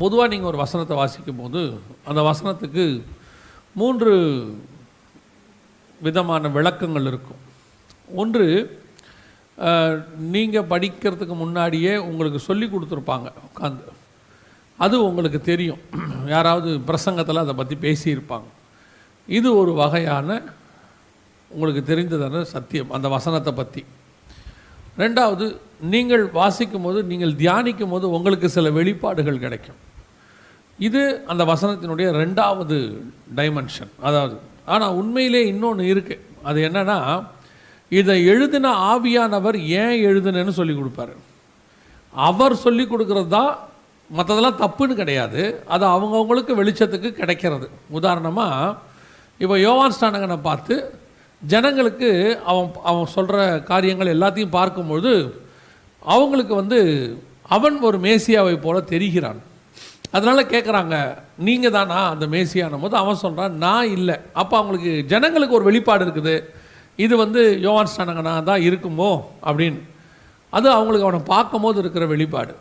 பொதுவாக நீங்கள் ஒரு வசனத்தை வாசிக்கும் போது அந்த வசனத்துக்கு 3 விதமான விளக்கங்கள் இருக்கும். ஒன்று, நீங்கள் படிக்கிறதுக்கு முன்னாடியே உங்களுக்கு சொல்லி கொடுத்துருப்பாங்க உட்காந்து, அது உங்களுக்கு தெரியும், யாராவது பிரசங்கத்தில் அதை பற்றி பேசியிருப்பாங்க. இது ஒரு வகையான உங்களுக்கு தெரிந்ததான சத்தியம் அந்த வசனத்தை பற்றி. ரெண்டாவது, நீங்கள் வாசிக்கும் போது, நீங்கள் தியானிக்கும் போது உங்களுக்கு சில வெளிப்பாடுகள் கிடைக்கும். இது அந்த வசனத்தினுடைய 2வது டைமென்ஷன். அதாவது, ஆனால் உண்மையிலே இன்னொன்று இருக்குது. அது என்னென்னா, இதை எழுதின ஆவியானவர் ஏன் எழுதுனேன்னு சொல்லி கொடுப்பாரு. அவர் சொல்லி கொடுக்குறது தான், மற்றதெல்லாம் தப்புன்னு கிடையாது. அது அவங்கவுங்களுக்கு வெளிச்சத்துக்கு கிடைக்கிறது. உதாரணமாக, இப்போ யோவான் ஸ்நானகனை பார்த்து ஜனங்களுக்கு அவன் சொல்கிற காரியங்கள் எல்லாத்தையும் பார்க்கும்பொழுது அவங்களுக்கு அவன் ஒரு மேசியாவை போல தெரிகிறான். அதனால் கேட்குறாங்க, நீங்கள் தானா அந்த மேசியானும் போது அவன் சொல்கிறான், நான் இல்லை. அப்போ அவங்களுக்கு ஜனங்களுக்கு ஒரு வெளிப்பாடு இருக்குது, இது யோவான் ஸ்நானகனா தான் இருக்குமோ அப்படின்னு. அது அவங்களுக்கு அவனை பார்க்கும் போது இருக்கிற வெளிப்பாடு.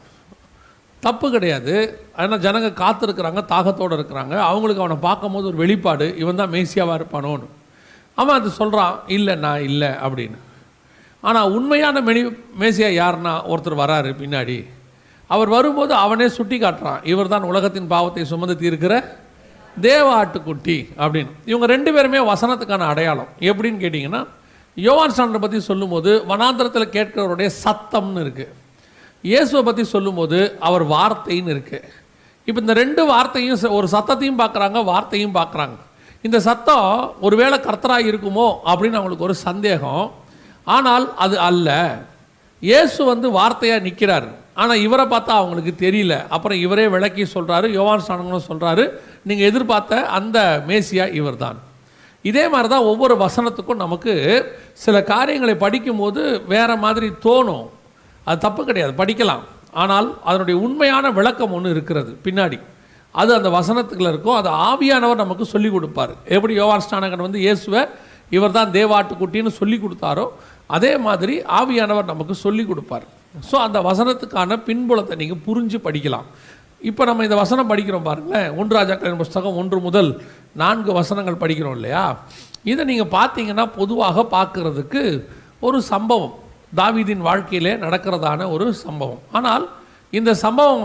தப்பு கிடையாது. ஆனால் ஜனங்க காத்திருக்கிறாங்க, தாகத்தோடு இருக்கிறாங்க. அவங்களுக்கு அவனை பார்க்கும் போது ஒரு வெளிப்பாடு, இவன் தான் மேசியாவாக இருப்பானோன்னு. அவன் அது சொல்கிறான், இல்லை நான் இல்லை அப்படின்னு. ஆனால் உண்மையான மேசியா யாருன்னா, ஒருத்தர் வராரு பின்னாடி. அவர் வரும்போது அவனே சுட்டி காட்டுறான், இவர் தான் உலகத்தின் பாவத்தை சுமந்து தீர்க்கிற தேவ ஆட்டுக்குட்டி அப்படின்னு. இவங்க 2 பேருமே வசனத்துக்கான அடையாளம். எப்படின்னு கேட்டிங்கன்னா, யோவான் ஸ்நானனை பற்றி சொல்லும்போது வனாந்திரத்தில் கேட்கிறவருடைய சத்தம்னு இருக்குது. இயேசுவை பற்றி சொல்லும்போது அவர் வார்த்தைன்னு இருக்குது. இப்போ இந்த 2 வார்த்தையும், ஒரு சத்தத்தையும் பார்க்குறாங்க, வார்த்தையும் பார்க்குறாங்க. இந்த சத்தம் ஒருவேளை கர்த்தராக இருக்குமோ அப்படின்னு அவங்களுக்கு ஒரு சந்தேகம். ஆனால் அது அல்ல. இயேசு வார்த்தையாக நிற்கிறார். ஆனால் இவரை பார்த்தா அவங்களுக்கு தெரியல. அப்புறம் இவரே விளக்கி சொல்கிறாரு, யோவான் ஸ்நானகனும் சொல்கிறாரு, நீங்கள் எதிர்பார்த்த அந்த மேசியா இவர் தான். இதே மாதிரி தான் ஒவ்வொரு வசனத்துக்கும் நமக்கு சில காரியங்களை படிக்கும்போது வேறு மாதிரி தோணும். அது தப்பு கிடையாது, படிக்கலாம். ஆனால் அதனுடைய உண்மையான விளக்கம் ஒன்று இருக்கிறது பின்னாடி. அது அந்த வசனத்துக்குள்ள இருக்கும். அது ஆவியானவர் நமக்கு சொல்லி கொடுப்பார். எப்படி யோவான் ஸ்நானகன் இயேசுவை இவர் தான் தேவாட்டுக்குட்டின்னு சொல்லி கொடுத்தாரோ, அதே மாதிரி ஆவியானவர் நமக்கு சொல்லி கொடுப்பார். ஸோ அந்த வசனத்துக்கான பின்புலத்தை நீங்கள் புரிஞ்சு படிக்கலாம். இப்போ நம்ம இந்த வசனம் படிக்கிறோம் பாருங்களேன், 1 ராஜாக்களின் புஸ்தகம் 1 முதல் 4 வசனங்கள் படிக்கிறோம் இல்லையா? இதை நீங்கள் பார்த்தீங்கன்னா பொதுவாக பார்க்குறதுக்கு ஒரு சம்பவம், தாவீதின் வாழ்க்கையிலே நடக்கிறதான ஒரு சம்பவம். ஆனால் இந்த சம்பவம்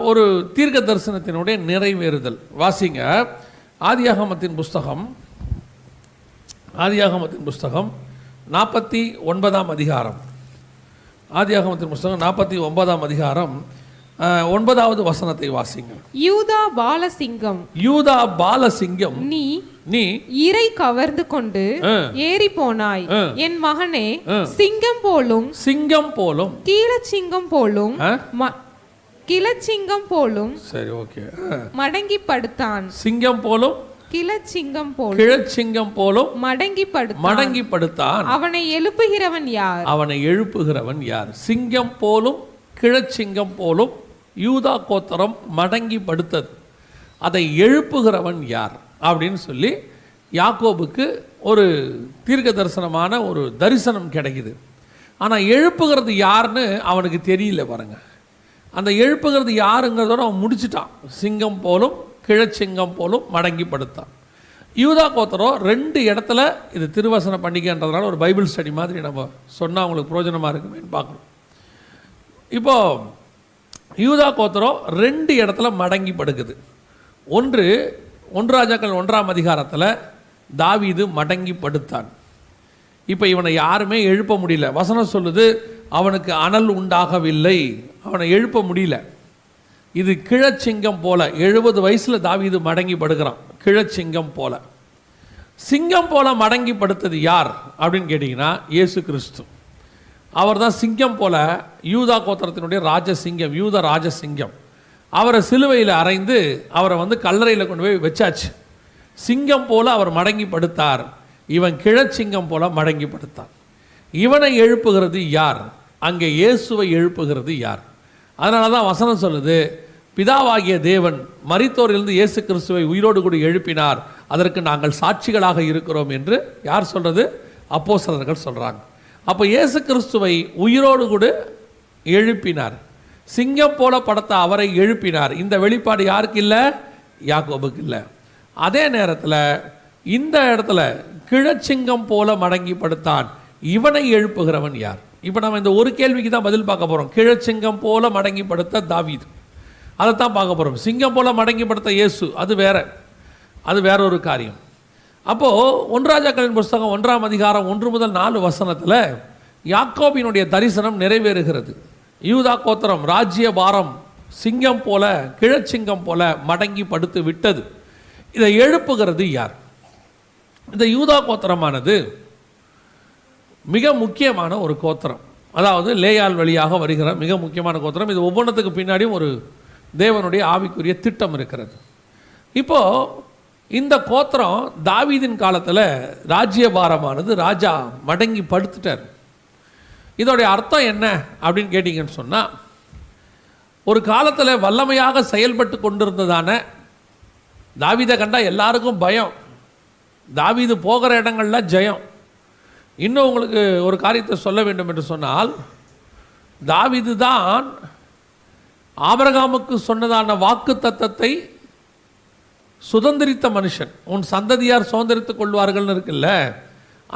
ஒரு தீர்க்க தரிசனத்தினுடைய நிறைவேறுதல். வாசிங்க, ஆதியாகமத்தின் புஸ்தகம் 49ஆம் அதிகாரம். ஆதியாகமத்தின் புஸ்தகம் 49ஆம் அதிகாரம் 9வது வசனத்தை வாசிங்க. யூதா பாலசிங்கம், நீ இறை கவர்ந்து கொண்டு ஏறி போனாய். என் மகனே, சிங்கம் போலும் கிளச்சிங்கம் போலும் சரி, ஓகே, மடங்கி படுத்தான். சிங்கம் போலும் கிளச்சிங்கம் போலும் மடங்கி படுத்தான். அவனை எழுப்புகிறவன் யார்? சிங்கம் போலும் கிழச்சிங்கம் போலும் யூதா கோத்திரம் மடங்கி படுத்தது. அதை எழுப்புகிறவன் யார் அப்படின்னு சொல்லி யாக்கோபுக்கு ஒரு தீர்க்க தரிசனமான ஒரு தரிசனம் கிடைக்குது. ஆனால் எழுப்புகிறது யாருன்னு அவனுக்கு தெரியல பாருங்க. அந்த எழுப்புகிறது யாருங்கிறதோட அவன் முடிச்சுட்டான். சிங்கம் போலும் கிழச்சிங்கம் போலும் மடங்கி படுத்தான். யூதா கோத்திரம் 2 இடத்துல, இது திருவசன பண்டிகைன்றதுனால ஒரு பைபிள் ஸ்டடி மாதிரி நம்ம சொன்னால் அவங்களுக்கு பிரயோஜனமாக இருக்குமேன்னு பார்க்கணும். இப்போது யூதா கோத்திரம் 2 இடத்துல மடங்கி படுக்குது. 1 ராஜாக்கள் 1ஆம் அதிகாரத்தில் தாவீது மடங்கி படுத்தான். இப்போ இவனை யாருமே எழுப்ப முடியல. வசனம் சொல்லுது, அவனுக்கு அனல் உண்டாகவில்லை, அவனை எழுப்ப முடியல. இது கிழச்சிங்கம் போல, 70 வயசில் தாவீது மடங்கி படுக்கிறான். கிழச்சிங்கம் போல, சிங்கம் போல மடங்கி படுத்தது யார் அப்படின்னு கேட்டிங்கன்னா இயேசு கிறிஸ்து. அவர் தான் சிங்கம் போல, யூதா கோத்திரத்தினுடைய ராஜசிங்கம், யூத ராஜசிங்கம். அவரை சிலுவையில் அறைந்து அவரை கல்லறையில் கொண்டு போய் வச்சாச்சு. சிங்கம் போல அவர் மடங்கி படுத்தார். இவன் கிழச்சிங்கம் போல மடங்கி படுத்தான். இவனை எழுப்புகிறது யார்? அங்கே இயேசுவை எழுப்புகிறது யார்? அதனால தான் வசனம் சொல்லுது, பிதாவாகிய தேவன் மரித்தோரிலிருந்து இயேசு கிறிஸ்துவை உயிரோடு கூட எழுப்பினார், அதற்கு நாங்கள் சாட்சிகளாக இருக்கிறோம் என்று யார் சொல்கிறது? அப்போஸ்தலர்கள் சொல்கிறாங்க. அப்போ இயேசு கிறிஸ்துவை உயிரோடு கூட எழுப்பினார். சிங்கம் போல படுத்த அவரை எழுப்பினார். இந்த வெளிப்பாடு யாருக்கு இல்லை? யாக்கோபுக்கு இல்லை. அதே நேரத்தில் இந்த இடத்துல கிழச்சிங்கம் போல மடங்கி படுத்தான், இவனை எழுப்புகிறவன் யார்? இப்போ நம்ம இந்த ஒரு கேள்விக்கு தான் பதில் பார்க்க போகிறோம். கிழச்சிங்கம் போல மடங்கி படுத்த தாவீது, அதைத்தான் பார்க்க போகிறோம். சிங்கம் போல மடங்கி படுத்த இயேசு, அது வேற ஒரு காரியம். அப்போது 1 ராஜாக்களின் புஸ்தகம் 1ஆம் அதிகாரம் 1 முதல் 4 வசனத்தில் யாக்கோபினுடைய தரிசனம் நிறைவேறுகிறது. யூதா கோத்திரம் ராஜ்ய பாரம் சிங்கம் போல, கிழச்சிங்கம் போல மடங்கி படுத்து விட்டது. இதை எழுப்புகிறது யார்? இந்த யூதா கோத்திரமானது மிக முக்கியமான ஒரு கோத்திரம், அதாவது லேயால் வழியாக வருகிற மிக முக்கியமான கோத்திரம். இது ஒவ்வொன்றத்துக்கு பின்னாடியும் ஒரு தேவனுடைய ஆவிக்குரிய திட்டம் இருக்கிறது. இப்போது இந்த கோத்திரம் தாவீதின் காலத்தில் ராஜ்யபாரமானது ராஜா மடங்கி படுத்துட்டார். இதோடைய அர்த்தம் என்ன அப்படின்னு கேட்டிங்கன்னு சொன்னால், ஒரு காலத்தில் வல்லமையாக செயல்பட்டு கொண்டிருந்ததான தாவீதை கண்டா எல்லாருக்கும் பயம், தாவீது போகிற இடங்கள்ல ஜெயம். இன்னும் உங்களுக்கு ஒரு காரியத்தை சொல்ல வேண்டும் என்று சொன்னால், தாவீது தான் ஆபிரகாமுக்கு சொன்னதான வாக்கு தத்தத்தை சுதந்திரித்த மனுஷன். உன் சந்ததியார் சுதந்திரித்துக் கொள்வார்கள்னு இருக்குல்ல,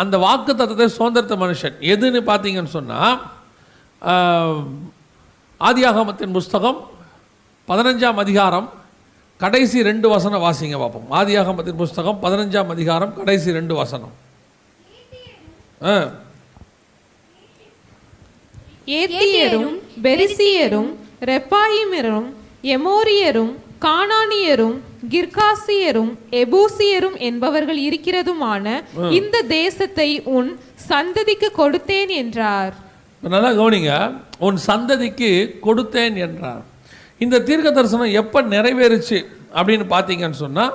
அந்த வாக்கு தத்தத்தை சுதந்திரித்த மனுஷன் எதுன்னு பார்த்தீங்கன்னு சொன்னால், ஆதியாகமத்தின் புஸ்தகம் 15ஆம் அதிகாரம் கடைசி 2 வசனம் வாசிங்க பார்ப்போம். ஆதியாகமத்தின் புஸ்தகம் 15ஆம் அதிகாரம் கடைசி 2 வசனம். ஏத்தியரும் பெரிசியரும் ரெப்பாயிமரும் எமோரியரும் கானானியரும் கிர்காசியரும் எபூசியரும் என்பவர்கள் இருக்கிறதுமான இந்த தேசத்தை உன் சந்ததிக்கு கொடுத்தேன் என்றார். நல்லா கவனிங்க, உன் சந்ததிக்கு கொடுத்தேன் என்றார். இந்த தீர்க்க தரிசனம் எப்போ நிறைவேறுச்சு அப்படின்னு பார்த்தீங்கன்னு சொன்னால்,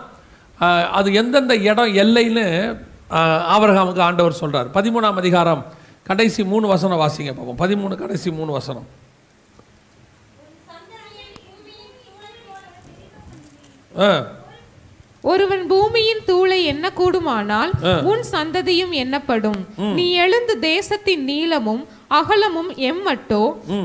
அது எந்தெந்த இடம் எல்லைன்னு ஆபிரகாமுக்கு ஆண்டவர் சொல்கிறார். 13ஆம் அதிகாரம் கடைசி 3 வசனம் வாசிங்க பார்ப்போம். 13 கடைசி 3 வசனம். ஒருவன் பூமியின் தூளை எண்ண கூடுமானால் உன் சந்ததியும் எண்ணப்படும். நீ எழுந்து தேசத்தின் நீளமும் அகலமும் எம்மட்டோ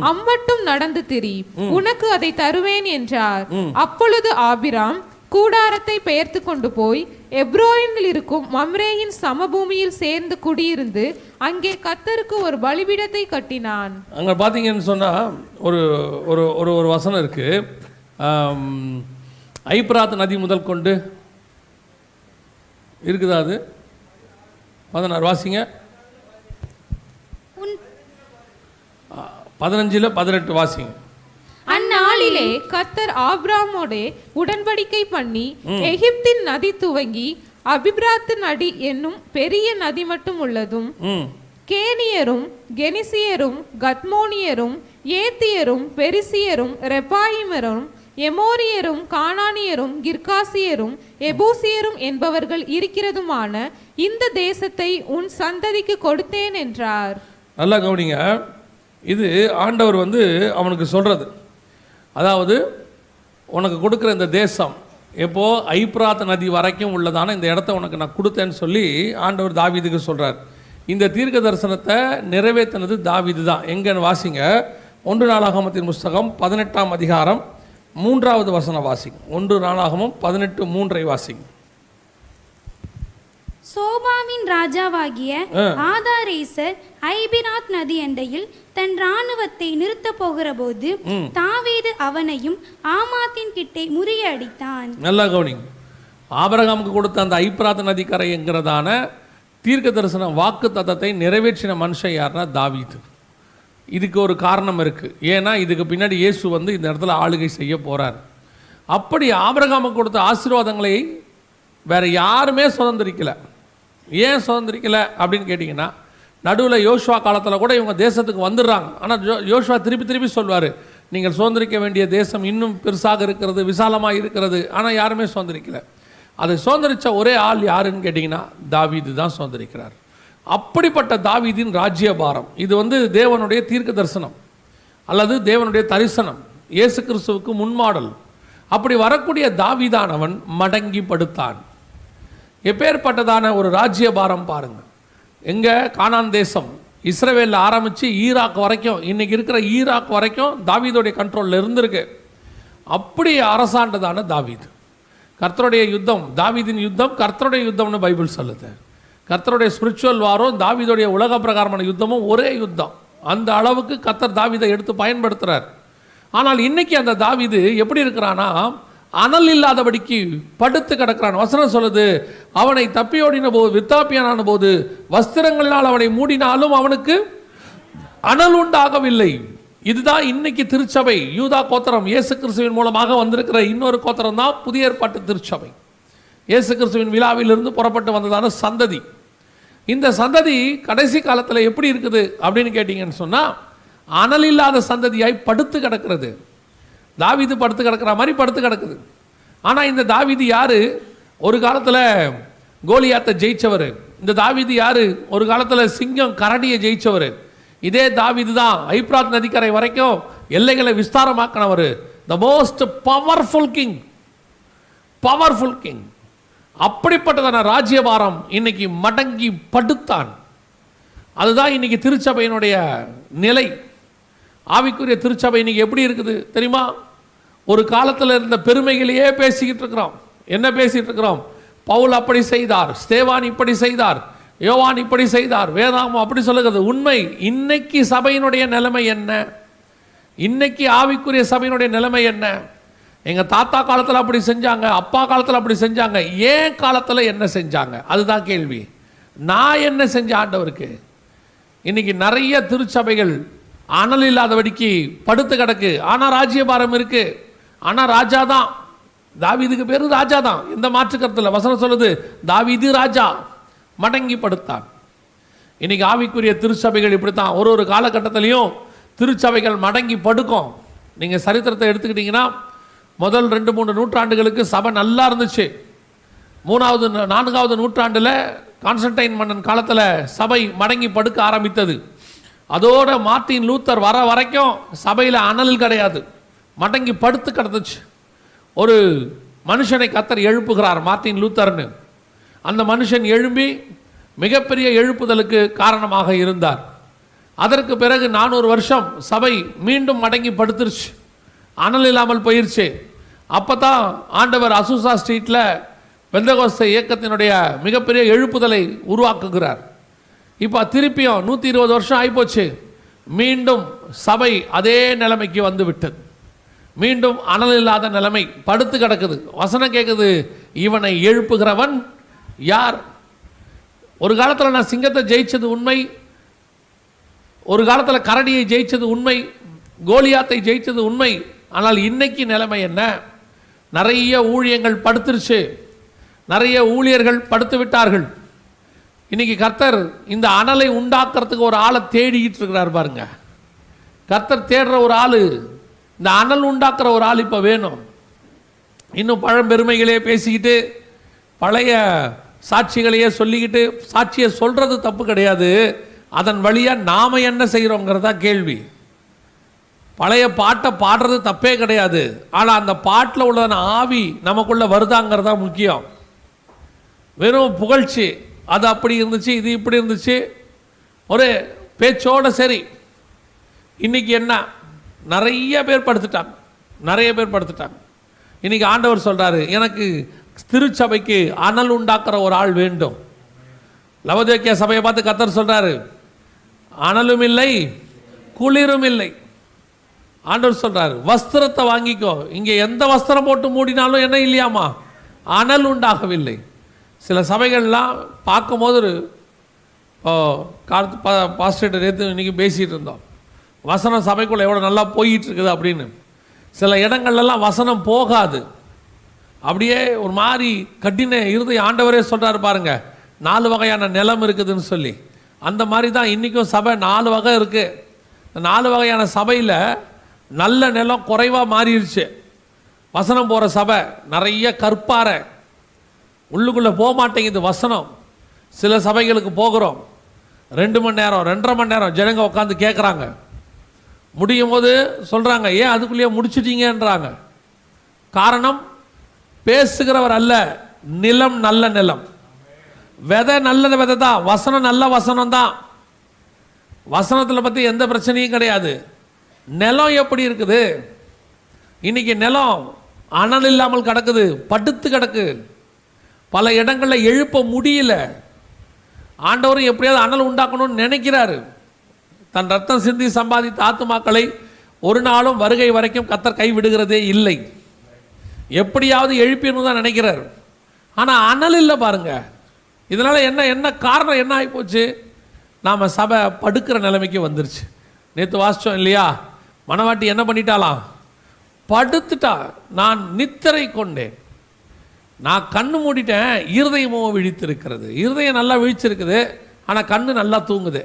அம்மட்டும் நடந்து திரி, உனக்கு அதை தருவேன் என்றார். அப்பொழுது ஆபிராம் கூடாரத்தை பெயர்த்து கொண்டு போய் எப்ரோனில் இருக்கும் மம்ரேயின் சமபூமியில் சேர்ந்து குடியிருந்து அங்கே கர்த்தருக்கு ஒரு பலிபீடத்தை கட்டினான். அங்கே பார்த்தீங்கன்னு சொன்னால் ஒரு ஒரு ஒரு வசனம் இருக்கு. ஐப்ராத் நதி முதல் கொண்டு இருக்குதா? அது 16 வாசிங்க. 15-18 வாசிங்க. அந்நாளிலே கர்த்தர் ஆபிராமோடே உடன்படிக்கை பண்ணி எகிப்தின் நதி துவங்கி அபிப்ராத்து நதி என்னும் பெரிய நதி மட்டும் உள்ளதும் கேனியரும் கெனிசியரும் கத்மோனியரும் ஏத்தியரும் பெரிசியரும் ரெப்பாயிமரும் எமோரியரும் கானானியரும் கிர்காசியரும் எபூசியரும் என்பவர்கள் இருக்கிறதுமான இந்த தேசத்தை உன் சந்ததிக்கு கொடுத்தேன் என்றார். நல்லா கவனிங்க, இது ஆண்டவர் அவனுக்கு சொல்றது. அதாவது உனக்கு கொடுக்குற இந்த தேசம் எப்போ ஐப்ராத் நதி வரைக்கும் உள்ளதான இந்த இடத்த உனக்கு நான் கொடுத்தேன்னு சொல்லி ஆண்டவர் தாவீதுக்கு சொல்றார். இந்த தீர்க்க தரிசனத்தை நிறைவேற்றினது தாவீது தான். எங்கன்னு வாசிங்க. 1 நாளாகமத்தின் புஸ்தகம் 18ஆம் அதிகாரம் 3வது வசனம் வாசிங்க. 1 நாளாகமம் 18:3 வாசிங்க. சோபாவின் ராஜாவாகிய ஆதாரேசர் ஐபிராத் நதி அண்டையில் தன் இராணுவத்தை நிறுத்த போகிற போது தாவீது அவனையும் ஆமாத்தின் கிட்டே முறியடித்தான். நல்லா கவனிங்க, ஆபிரகாமுக்கு கொடுத்த அந்த ஐப்ராத் நதி கரை என்கிறதான தீர்க்க தரிசன வாக்கு தத்தத்தை நிறைவேற்றின மனுஷன் யாருன்னா தாவீது. இதுக்கு ஒரு காரணம் இருக்கு. ஏன்னா இதுக்கு பின்னாடி இயேசு இந்த இடத்துல ஆளுகை செய்ய போறார். அப்படி ஆபிரகாமுக்கு கொடுத்த ஆசீர்வாதங்களை வேற யாருமே சுதந்திரிக்கல. ஏன் சுதந்திரிக்கல அப்படின்னு கேட்டிங்கன்னா, நடுவில் யோசுவா காலத்தில் கூட இவங்க தேசத்துக்கு வந்துடுறாங்க. ஆனால் யோசுவா திருப்பி சொல்வார், நீங்கள் சுதந்திரிக்க வேண்டிய தேசம் இன்னும் பெருசாக இருக்கிறது, விசாலமாக இருக்கிறது. ஆனால் யாருமே சுதந்திரிக்கல. அதை சுதந்திரித்த ஒரே ஆள் யாருன்னு கேட்டிங்கன்னா தாவீது தான் சுதந்திரிக்கிறார். அப்படிப்பட்ட தாவீதின் ராஜ்யபாரம் இது தேவனுடைய தீர்க்க தரிசனம் அல்லது தேவனுடைய தரிசனம், இயேசு கிறிஸ்துவுக்கு முன்மாடல். அப்படி வரக்கூடிய தாவீதானவன் மடங்கி படுத்தான். எப்பேற்பட்டதான ஒரு ராஜ்யபாரம் பாருங்க. எங்க? கானான் தேசம், இஸ்ரவேலில் ஆரம்பித்து ஈராக் வரைக்கும், இன்றைக்கி இருக்கிற ஈராக் வரைக்கும் தாவீதுடைய கண்ட்ரோலில் இருந்திருக்கு. அப்படி அரசாண்டதான தாவீது. கர்த்தருடைய யுத்தம், தாவீதின் யுத்தம் கர்த்தருடைய யுத்தம்னு பைபிள் சொல்லுது. கர்த்தருடைய ஸ்பிரிச்சுவல் வாரம் தாவீதுடைய உலக பிரகாரமான யுத்தமும் ஒரே யுத்தம். அந்த அளவுக்கு கர்த்தர் தாவீதை எடுத்து பயன்படுத்துகிறார். ஆனால் இன்னைக்கு அந்த தாவீது எப்படி இருக்கிறானா, அனல் இல்லாதபடிக்கு படுத்து கிடக்கிறான். வசனம் சொல்லுது, அவனை தப்பியோடின போது, வித்தாப்பியனான போது வஸ்திரங்களினால் அவனை மூடினாலும் அவனுக்கு அனல் உண்டாகவில்லை. இதுதான் இன்னைக்கு திருச்சபை. யூதா கோத்திரம் இயேசு கிறிஸ்துவின் மூலமாக வந்திருக்கிற இன்னொரு கோத்திரம் தான் புதிய ஏற்பாட்டு திருச்சபை. இயேசு கிறிஸ்துவின் விழாவிலிருந்து புறப்பட்டு வந்ததான சந்ததி. இந்த சந்ததி கடைசி காலத்தில் எப்படி இருக்குது அப்படின்னு கேட்டிங்கன்னு சொன்னால், அனல் இல்லாத சந்ததியாய் படுத்து கிடக்கிறது. தாவீது படுத்து கிடக்கிற மாதிரி படுத்து கிடக்குது. ஆனால் இந்த தாவீது யார்? ஒரு காலத்தில் கோலியாத்தை ஜெயிச்சவர். இந்த தாவீது யார்? ஒரு காலத்தில் சிங்கம் கரடியை ஜெயிச்சவர். இதே தாவீது தான் ஐப்ராத் நதிக்கரை வரைக்கும் எல்லைகளை விஸ்தாரமாக்கினவர். The most powerful king, powerful king. அப்படிப்பட்டதான ராஜ்யபாரம் இன்னைக்கு மடங்கி படுத்தான். அதுதான் இன்னைக்கு திருச்சபையினுடைய நிலை. ஆவிக்குரிய திருச்சபை இன்னைக்கு எப்படி இருக்குது தெரியுமா? ஒரு காலத்தில் இருந்த பெருமைகளையே பேசிக்கிட்டு இருக்கிறோம். என்ன பேசிகிட்டு இருக்கிறோம்? பவுல் அப்படி செய்தார், ஸ்தேவான் இப்படி செய்தார், யோவான் இப்படி செய்தார், வேதாகமம் அப்படி சொல்லுகிறது. உண்மை. இன்னைக்கு சபையினுடைய நிலைமை என்ன? இன்னைக்கு ஆவிக்குரிய சபையினுடைய நிலைமை என்ன? எங்கள் தாத்தா காலத்தில் அப்படி செஞ்சாங்க, அப்பா காலத்தில் அப்படி செஞ்சாங்க, ஏன் காலத்தில் என்ன செஞ்சாங்க? அதுதான் கேள்வி. நான் என்ன செஞ்ச ஆண்டவருக்கு? இன்னைக்கு நிறைய திருச்சபைகள் அனல் இல்லாதபடிக்கு படுத்து கிடக்கு. ஆனால் ராஜ்யபாரம் இருக்கு. ஆனால் ராஜா தான், தாவீதுக்கு பேரு ராஜா தான், எந்த மாற்று கருத்தில். வசனம் சொல்லுது, தாவீது ராஜா மடங்கி படுத்தான். இன்னைக்கு ஆவிக்குரிய திருச்சபைகள் இப்படித்தான். ஒரு ஒரு காலகட்டத்திலையும் திருச்சபைகள் மடங்கி படுக்கும். நீங்கள் சரித்திரத்தை எடுத்துக்கிட்டிங்கன்னா, முதல் 2-3 நூற்றாண்டுகளுக்கு சபை நல்லா இருந்துச்சு. 3வது 4வது நூற்றாண்டில் கான்ஸ்டன்டைன் மன்னன் காலத்தில் சபை மடங்கி படுக்க ஆரம்பித்தது. அதோட மார்ட்டின் லூத்தர் வர வரைக்கும் சபையில் அனல் கிடையாது, மடங்கி படுத்து கிடந்துச்சு. ஒரு மனுஷனை கர்த்தர் எழுப்புகிறார், மார்ட்டின் லூத்தர்னு. அந்த மனுஷன் எழும்பி மிகப்பெரிய எழுப்புதலுக்கு காரணமாக இருந்தார். அதற்கு பிறகு 400 வருஷம் சபை மீண்டும் மடங்கி படுத்துருச்சு, அனல் இல்லாமல் போயிருச்சு. அப்போ தான் ஆண்டவர் அசூசா ஸ்ட்ரீட்டில் பெந்தகோஸ்தே இயக்கத்தினுடைய மிகப்பெரிய எழுப்புதலை உருவாக்குகிறார். இப்போ திருப்பியும் 120 வருஷம் ஆகிப்போச்சு. மீண்டும் சபை அதே நிலைமைக்கு வந்து விட்டது. மீண்டும் அனல் இல்லாத நிலைமை, படுத்து கிடக்குது. வசனம் கேட்குது, இவனை எழுப்புகிறவன் யார்? ஒரு காலத்தில் நான் சிங்கத்தை ஜெயிச்சது உண்மை, ஒரு காலத்தில் கரடியை ஜெயிச்சது உண்மை, கோலியாத்தை ஜெயிச்சது உண்மை. ஆனால் இன்னைக்கு நிலைமை என்ன? நிறைய ஊழியங்கள் படுத்துருச்சு, நிறைய ஊழியர்கள் படுத்து விட்டார்கள். இன்னைக்கு கர்த்தர் இந்த அனலை உண்டாக்குறதுக்கு ஒரு ஆளை தேடிக்கிட்டு இருக்கிறார் பாருங்க. கர்த்தர் தேடுற ஒரு ஆள், இந்த அனல் உண்டாக்குற ஒரு ஆள் இப்போ வேணும். இன்னும் பழம்பெருமைகளே பேசிக்கிட்டு, பழைய சாட்சிகளையே சொல்லிக்கிட்டு, சாட்சியை சொல்கிறது தப்பு கிடையாது, அதன் வழியாக நாம் என்ன செய்கிறோங்கிறதா கேள்வி. பழைய பாட்டை பாடுறது தப்பே கிடையாது, ஆனால் அந்த பாட்டில் உள்ளதான ஆவி நமக்குள்ளே வருதாங்கிறதா முக்கியம். வெறும் புகழ்ச்சி, அது அப்படி இருந்துச்சு, இது இப்படி இருந்துச்சு, ஒரு பேச்சோட சரி. இன்றைக்கி என்ன, நிறைய பேர் படுத்துட்டாங்க, நிறைய பேர் படுத்துட்டாங்க. இன்றைக்கி ஆண்டவர் சொல்கிறாரு, எனக்கு திருச்சபைக்கு அனல் உண்டாக்குற ஒரு ஆள் வேண்டும். லவோதிக்கேயா சபையை பார்த்து கர்த்தர் சொல்கிறாரு, அனலும் இல்லை குளிரும் இல்லை. ஆண்டவர் சொல்கிறாரு, வஸ்திரத்தை வாங்கிக்கோ. இங்கே எந்த வஸ்திரம் போட்டு மூடினாலும் என்ன இல்லையாமா, அனல் உண்டாகவில்லை. சில சபைகள்லாம் பார்க்கும்போது, பாஸ்டர் நேற்று இன்றைக்கி பேசிகிட்டு இருந்தோம், வசனம் சபைக்குள்ளே எவ்வளோ நல்லா போயிட்டு இருக்குது அப்படின்னு. சில இடங்கள்லாம் வசனம் போகாது, அப்படியே ஒரு மாதிரி கட்டின இருதயம். ஆண்டவரே சொல்கிறாரு பாருங்க, 4 வகையான நிலம் இருக்குதுன்னு சொல்லி. அந்த மாதிரி தான் இன்றைக்கும் சபை 4 வகை இருக்குது. இந்த 4 வகையான சபையில் நல்ல நிலம் குறைவாக மாறிடுச்சு. வசனம் போகிற சபை நிறைய கற்பாறை, உள்ளுக்குள்ளே போக மாட்டேங்குது வசனம். சில சபைகளுக்கு போகிறோம், 2 மணி நேரம் 2.5 மணி நேரம் ஜனங்க உட்காந்து கேட்குறாங்க. முடியும் போது சொல்கிறாங்க, ஏன் அதுக்குள்ளேயே முடிச்சிட்டீங்கன்றாங்க. காரணம், பேசுகிறவர் அல்ல, நிலம் நல்ல நிலம், விதை நல்ல விதை தான், வசனம் நல்ல வசனம் தான். வசனத்தில் பற்றி எந்த பிரச்சனையும் கிடையாது. நிலம் எப்படி இருக்குது? இன்னைக்கு நிலம் அனல் இல்லாமல் கிடக்குது, படுத்து கிடக்கு. பல இடங்களில் எழுப்ப முடியல. ஆண்டவரும் எப்படியாவது அனல் உண்டாக்கணும்னு நினைக்கிறாரு. தன் ரத்தம் சிந்தி சம்பாதித்த ஆத்துமாக்களை ஒரு நாளும் வருகை வரைக்கும் கர்த்தர் கை விடுகிறதே இல்லை. எப்படியாவது எழுப்பின்னு தான் நினைக்கிறார். ஆனால் அனல் இல்லை பாருங்க. இதனால் என்ன காரணம் என்ன ஆகிப்போச்சு? நாம் சபை படுக்கிற நிலைமைக்கு வந்துருச்சு. நேற்று வாசித்தோம் இல்லையா? மணவாட்டி என்ன பண்ணிட்டாலாம்? படுத்துட்டா. நான் நித்திரை கொண்டேன், நான் கண்ணு மூடிட்டேன், இருதயமோ விழித்திருக்கிறது. இருதயம் நல்லா விழிச்சிருக்குது, ஆனால் கண்ணு நல்லா தூங்குது.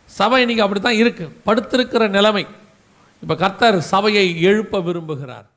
சபை இன்னைக்கு அப்படி தான் இருக்குது, படுத்திருக்கிற நிலைமை. இப்போ கர்த்தர் சபையை எழுப்ப விரும்புகிறார்.